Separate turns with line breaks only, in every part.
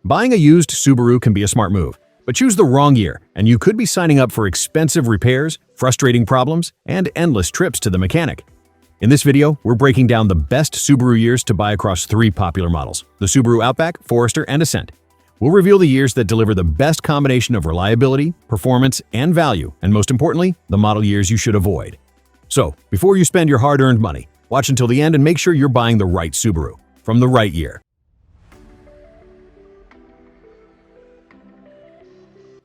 Buying a used Subaru can be a smart move, but choose the wrong year, and you could be signing up for expensive repairs, frustrating problems, and endless trips to the mechanic. In this video, we're breaking down the best Subaru years to buy across three popular models: the Subaru Outback, Forester, and Ascent. We'll reveal the years that deliver the best combination of reliability, performance, and value, and most importantly, the model years you should avoid. So, before you spend your hard-earned money, watch until the end and make sure you're buying the right Subaru from the right year.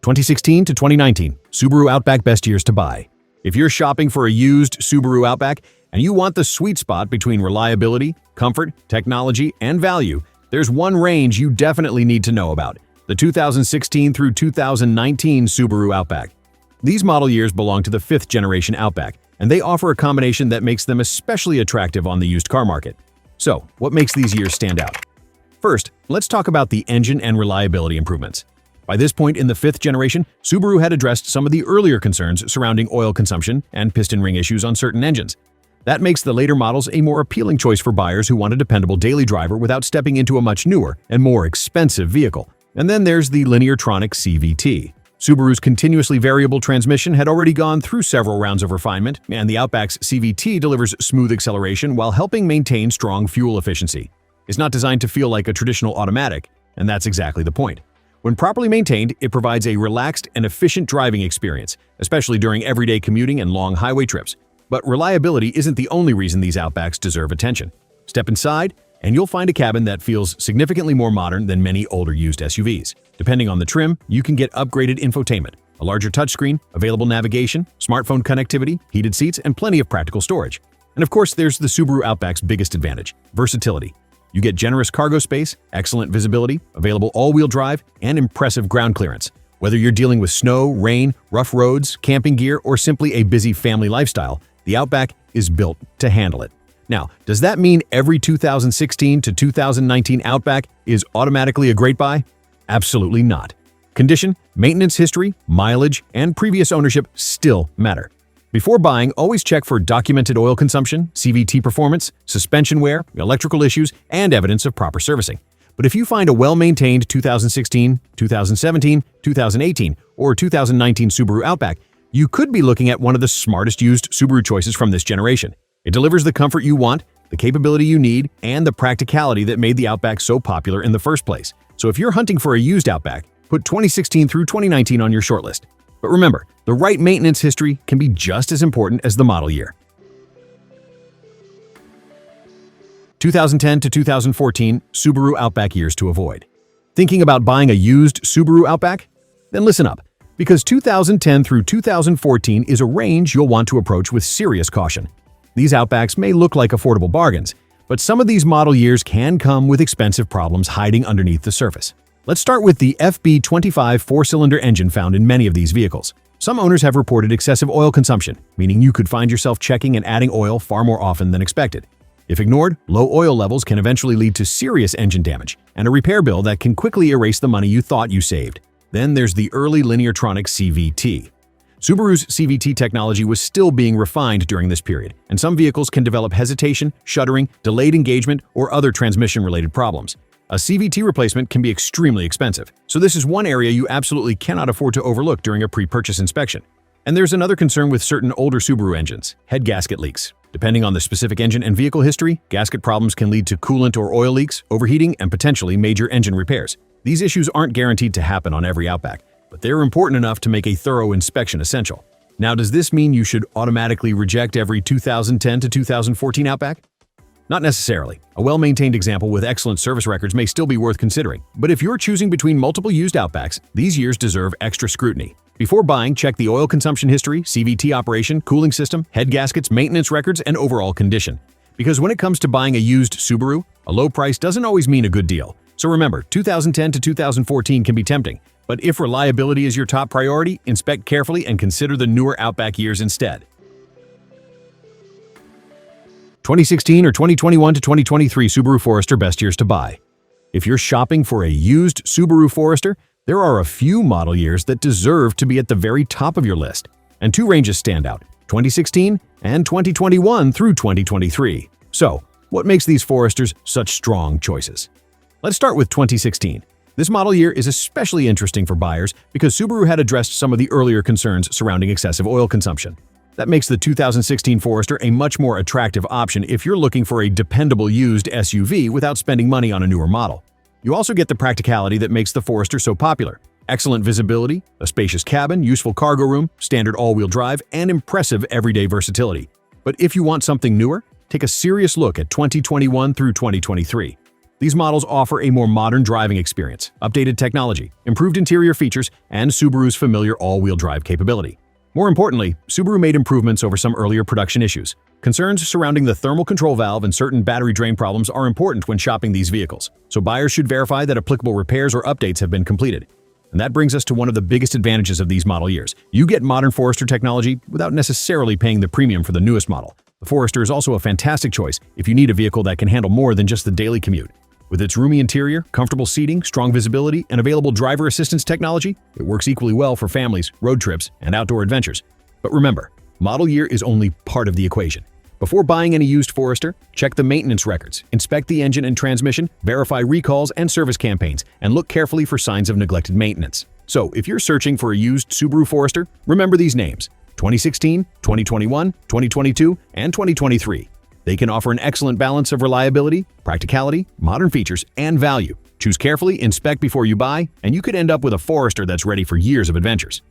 2016 to 2019, Subaru Outback best years to buy. If you're shopping for a used Subaru Outback and you want the sweet spot between reliability, comfort, technology, and value, there's one range you definitely need to know about: the 2016 through 2019 Subaru Outback. These model years belong to the 5th generation Outback, and they offer a combination that makes them especially attractive on the used car market. So, what makes these years stand out? First, let's talk about the engine and reliability improvements. By this point in the 5th generation, Subaru had addressed some of the earlier concerns surrounding oil consumption and piston ring issues on certain engines. That makes the later models a more appealing choice for buyers who want a dependable daily driver without stepping into a much newer and more expensive vehicle. And then there's the Lineartronic CVT. Subaru's continuously variable transmission had already gone through several rounds of refinement, and the Outback's CVT delivers smooth acceleration while helping maintain strong fuel efficiency. It's not designed to feel like a traditional automatic, and that's exactly the point. When properly maintained, it provides a relaxed and efficient driving experience, especially during everyday commuting and long highway trips. But reliability isn't the only reason these Outbacks deserve attention. Step inside, and you'll find a cabin that feels significantly more modern than many older used SUVs. Depending on the trim, you can get upgraded infotainment, a larger touchscreen, available navigation, smartphone connectivity, heated seats, and plenty of practical storage. And of course, there's the Subaru Outback's biggest advantage: versatility. You get generous cargo space, excellent visibility, available all-wheel drive, and impressive ground clearance. Whether you're dealing with snow, rain, rough roads, camping gear, or simply a busy family lifestyle, the Outback is built to handle it. Now, does that mean every 2016 to 2019 Outback is automatically a great buy? Absolutely not. Condition, maintenance history, mileage, and previous ownership still matter. Before buying, always check for documented oil consumption, CVT performance, suspension wear, electrical issues, and evidence of proper servicing. But if you find a well-maintained 2016, 2017, 2018, or 2019 Subaru Outback, you could be looking at one of the smartest used Subaru choices from this generation. It delivers the comfort you want, the capability you need, and the practicality that made the Outback so popular in the first place. So if you're hunting for a used Outback, put 2016 through 2019 on your shortlist. But remember, the right maintenance history can be just as important as the model year. 2010 to 2014 Subaru Outback years to avoid. Thinking about buying a used Subaru Outback? Then listen up, because 2010 through 2014 is a range you'll want to approach with serious caution. These Outbacks may look like affordable bargains, but some of these model years can come with expensive problems hiding underneath the surface. Let's start with the FB25 four-cylinder engine found in many of these vehicles. Some owners have reported excessive oil consumption, meaning you could find yourself checking and adding oil far more often than expected. If ignored, low oil levels can eventually lead to serious engine damage and a repair bill that can quickly erase the money you thought you saved. Then there's the early Lineartronic CVT. Subaru's CVT technology was still being refined during this period, and some vehicles can develop hesitation, shuddering, delayed engagement, or other transmission-related problems. A CVT replacement can be extremely expensive, so this is one area you absolutely cannot afford to overlook during a pre-purchase inspection. And there's another concern with certain older Subaru engines: head gasket leaks. Depending on the specific engine and vehicle history, gasket problems can lead to coolant or oil leaks, overheating, and potentially major engine repairs. These issues aren't guaranteed to happen on every Outback, but they're important enough to make a thorough inspection essential. Now, does this mean you should automatically reject every 2010 to 2014 Outback? Not necessarily. A well-maintained example with excellent service records may still be worth considering. But if you're choosing between multiple used Outbacks, these years deserve extra scrutiny. Before buying, check the oil consumption history, CVT operation, cooling system, head gaskets, maintenance records, and overall condition. Because when it comes to buying a used Subaru, a low price doesn't always mean a good deal. So remember, 2010 to 2014 can be tempting. But if reliability is your top priority, inspect carefully and consider the newer Outback years instead. 2016 or 2021 to 2023 Subaru Forester best years to buy. If you're shopping for a used Subaru Forester, there are a few model years that deserve to be at the very top of your list. And two ranges stand out: 2016 and 2021 through 2023. So, what makes these Foresters such strong choices? Let's start with 2016. This model year is especially interesting for buyers because Subaru had addressed some of the earlier concerns surrounding excessive oil consumption. That makes the 2016 Forester a much more attractive option if you're looking for a dependable used SUV without spending money on a newer model. You also get the practicality that makes the Forester so popular. Excellent visibility, a spacious cabin, useful cargo room, standard all-wheel drive, and impressive everyday versatility. But if you want something newer, take a serious look at 2021 through 2023. These models offer a more modern driving experience, updated technology, improved interior features, and Subaru's familiar all-wheel drive capability. More importantly, Subaru made improvements over some earlier production issues. Concerns surrounding the thermal control valve and certain battery drain problems are important when shopping these vehicles, so buyers should verify that applicable repairs or updates have been completed. And that brings us to one of the biggest advantages of these model years. You get modern Forester technology without necessarily paying the premium for the newest model. The Forester is also a fantastic choice if you need a vehicle that can handle more than just the daily commute. With its roomy interior, comfortable seating, strong visibility, and available driver assistance technology, it works equally well for families, road trips, and outdoor adventures. But remember, model year is only part of the equation. Before buying any used Forester, check the maintenance records, inspect the engine and transmission, verify recalls and service campaigns, and look carefully for signs of neglected maintenance. So, if you're searching for a used Subaru Forester, remember these names: 2016, 2021, 2022, and 2023. They can offer an excellent balance of reliability, practicality, modern features, and value. Choose carefully, inspect before you buy, and you could end up with a Forester that's ready for years of adventures.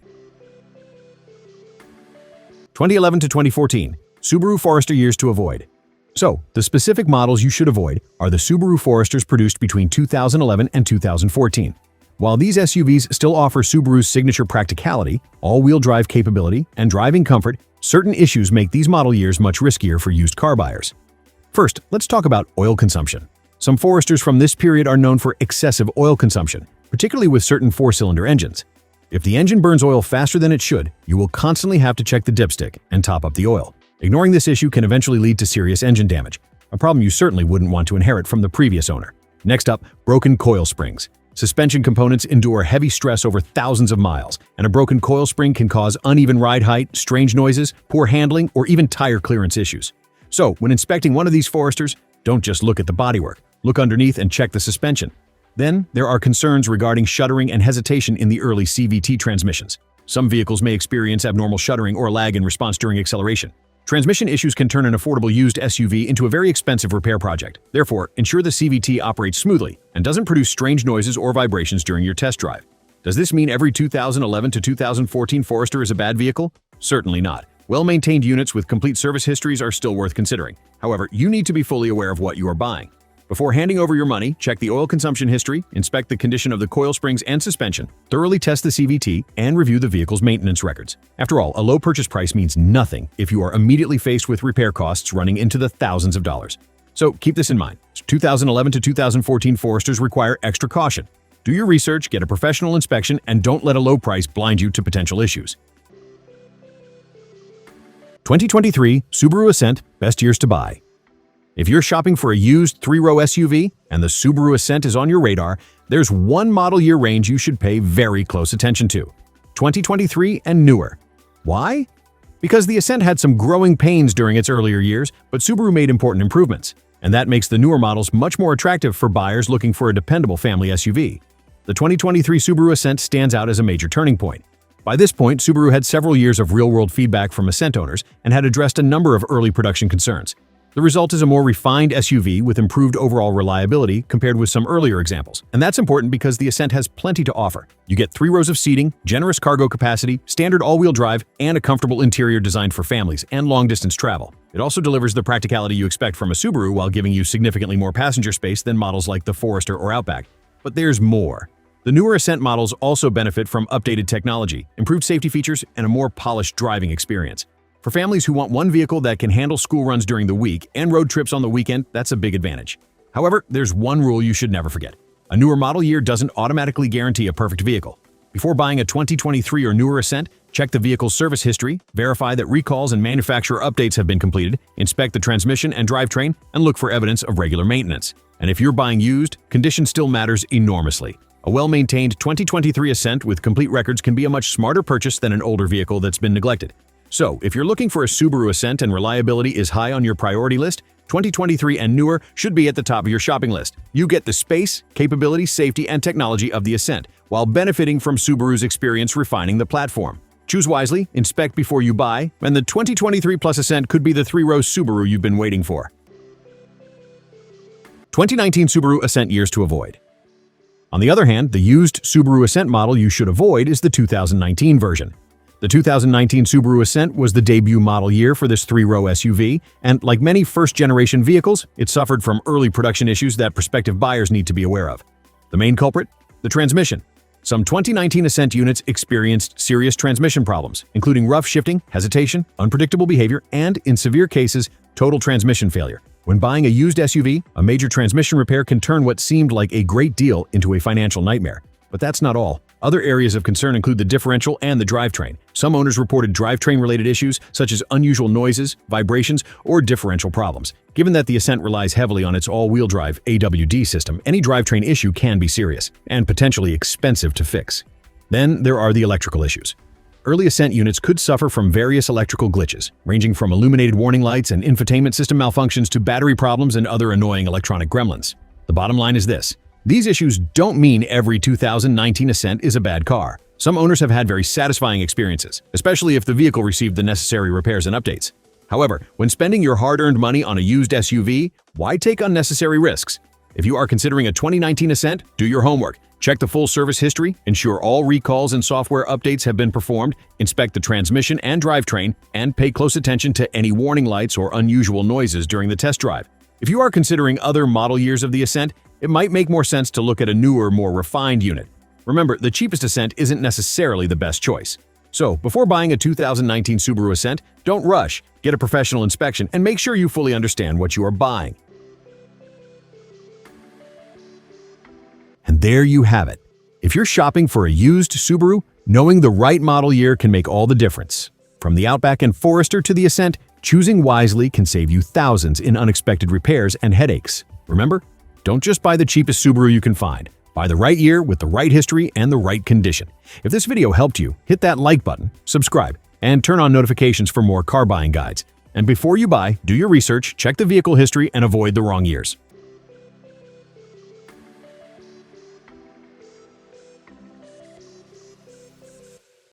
2011 to 2014, Subaru Forester years to avoid. So, the specific models you should avoid are the Subaru Foresters produced between 2011 and 2014. While these SUVs still offer Subaru's signature practicality, all-wheel drive capability, and driving comfort, certain issues make these model years much riskier for used car buyers. First, let's talk about oil consumption. Some Foresters from this period are known for excessive oil consumption, particularly with certain four-cylinder engines. If the engine burns oil faster than it should, you will constantly have to check the dipstick and top up the oil. Ignoring this issue can eventually lead to serious engine damage, a problem you certainly wouldn't want to inherit from the previous owner. Next up, broken coil springs. Suspension components endure heavy stress over thousands of miles, and a broken coil spring can cause uneven ride height, strange noises, poor handling, or even tire clearance issues. So, when inspecting one of these Foresters, don't just look at the bodywork. Look underneath and check the suspension. Then, there are concerns regarding shuddering and hesitation in the early CVT transmissions. Some vehicles may experience abnormal shuddering or lag in response during acceleration. Transmission issues can turn an affordable used SUV into a very expensive repair project. Therefore, ensure the CVT operates smoothly and doesn't produce strange noises or vibrations during your test drive. Does this mean every 2011 to 2014 Forester is a bad vehicle? Certainly not. Well-maintained units with complete service histories are still worth considering. However, you need to be fully aware of what you are buying. Before handing over your money, check the oil consumption history, inspect the condition of the coil springs and suspension, thoroughly test the CVT, and review the vehicle's maintenance records. After all, a low purchase price means nothing if you are immediately faced with repair costs running into the thousands of dollars. So keep this in mind. 2011 to 2014 Foresters require extra caution. Do your research, get a professional inspection, and don't let a low price blind you to potential issues. 2023 Subaru Ascent Best Years to Buy. If you're shopping for a used three-row SUV and the Subaru Ascent is on your radar, there's one model year range you should pay very close attention to: 2023 and newer. Why? Because the Ascent had some growing pains during its earlier years, but Subaru made important improvements, and that makes the newer models much more attractive for buyers looking for a dependable family SUV. The 2023 Subaru Ascent stands out as a major turning point. By this point, Subaru had several years of real-world feedback from Ascent owners and had addressed a number of early production concerns. The result is a more refined SUV with improved overall reliability compared with some earlier examples. And that's important because the Ascent has plenty to offer. You get 3 rows of seating, generous cargo capacity, standard all-wheel drive, and a comfortable interior designed for families and long-distance travel. It also delivers the practicality you expect from a Subaru while giving you significantly more passenger space than models like the Forester or Outback. But there's more. The newer Ascent models also benefit from updated technology, improved safety features, and a more polished driving experience. For families who want one vehicle that can handle school runs during the week and road trips on the weekend, that's a big advantage. However, there's one rule you should never forget. A newer model year doesn't automatically guarantee a perfect vehicle. Before buying a 2023 or newer Ascent, check the vehicle's service history, verify that recalls and manufacturer updates have been completed, inspect the transmission and drivetrain, and look for evidence of regular maintenance. And if you're buying used, condition still matters enormously. A well-maintained 2023 Ascent with complete records can be a much smarter purchase than an older vehicle that's been neglected. So, if you're looking for a Subaru Ascent and reliability is high on your priority list, 2023 and newer should be at the top of your shopping list. You get the space, capability, safety, and technology of the Ascent, while benefiting from Subaru's experience refining the platform. Choose wisely, inspect before you buy, and the 2023 Plus Ascent could be the three-row Subaru you've been waiting for. 2019 Subaru Ascent years to avoid. On the other hand, the used Subaru Ascent model you should avoid is the 2019 version. The 2019 Subaru Ascent was the debut model year for this three-row SUV, and like many first-generation vehicles, it suffered from early production issues that prospective buyers need to be aware of. The main culprit? The transmission. Some 2019 Ascent units experienced serious transmission problems, including rough shifting, hesitation, unpredictable behavior, and, in severe cases, total transmission failure. When buying a used SUV, a major transmission repair can turn what seemed like a great deal into a financial nightmare. But that's not all. Other areas of concern include the differential and the drivetrain. Some owners reported drivetrain-related issues, such as unusual noises, vibrations, or differential problems. Given that the Ascent relies heavily on its all-wheel drive AWD system, any drivetrain issue can be serious and potentially expensive to fix. Then there are the electrical issues. Early Ascent units could suffer from various electrical glitches, ranging from illuminated warning lights and infotainment system malfunctions to battery problems and other annoying electronic gremlins. The bottom line is this: these issues don't mean every 2019 Ascent is a bad car. Some owners have had very satisfying experiences, especially if the vehicle received the necessary repairs and updates. However, when spending your hard-earned money on a used SUV, why take unnecessary risks? If you are considering a 2019 Ascent, do your homework. Check the full service history, ensure all recalls and software updates have been performed, inspect the transmission and drivetrain, and pay close attention to any warning lights or unusual noises during the test drive. If you are considering other model years of the Ascent, it might make more sense to look at a newer, more refined unit. Remember, the cheapest Ascent isn't necessarily the best choice. So, before buying a 2019 Subaru Ascent, don't rush, get a professional inspection, and make sure you fully understand what you are buying. And there you have it. If you're shopping for a used Subaru, knowing the right model year can make all the difference. From the Outback and Forester to the Ascent, choosing wisely can save you thousands in unexpected repairs and headaches. Remember, don't just buy the cheapest Subaru you can find. Buy the right year with the right history and the right condition. If this video helped you, hit that like button, subscribe, and turn on notifications for more car buying guides. And before you buy, do your research, check the vehicle history, and avoid the wrong years.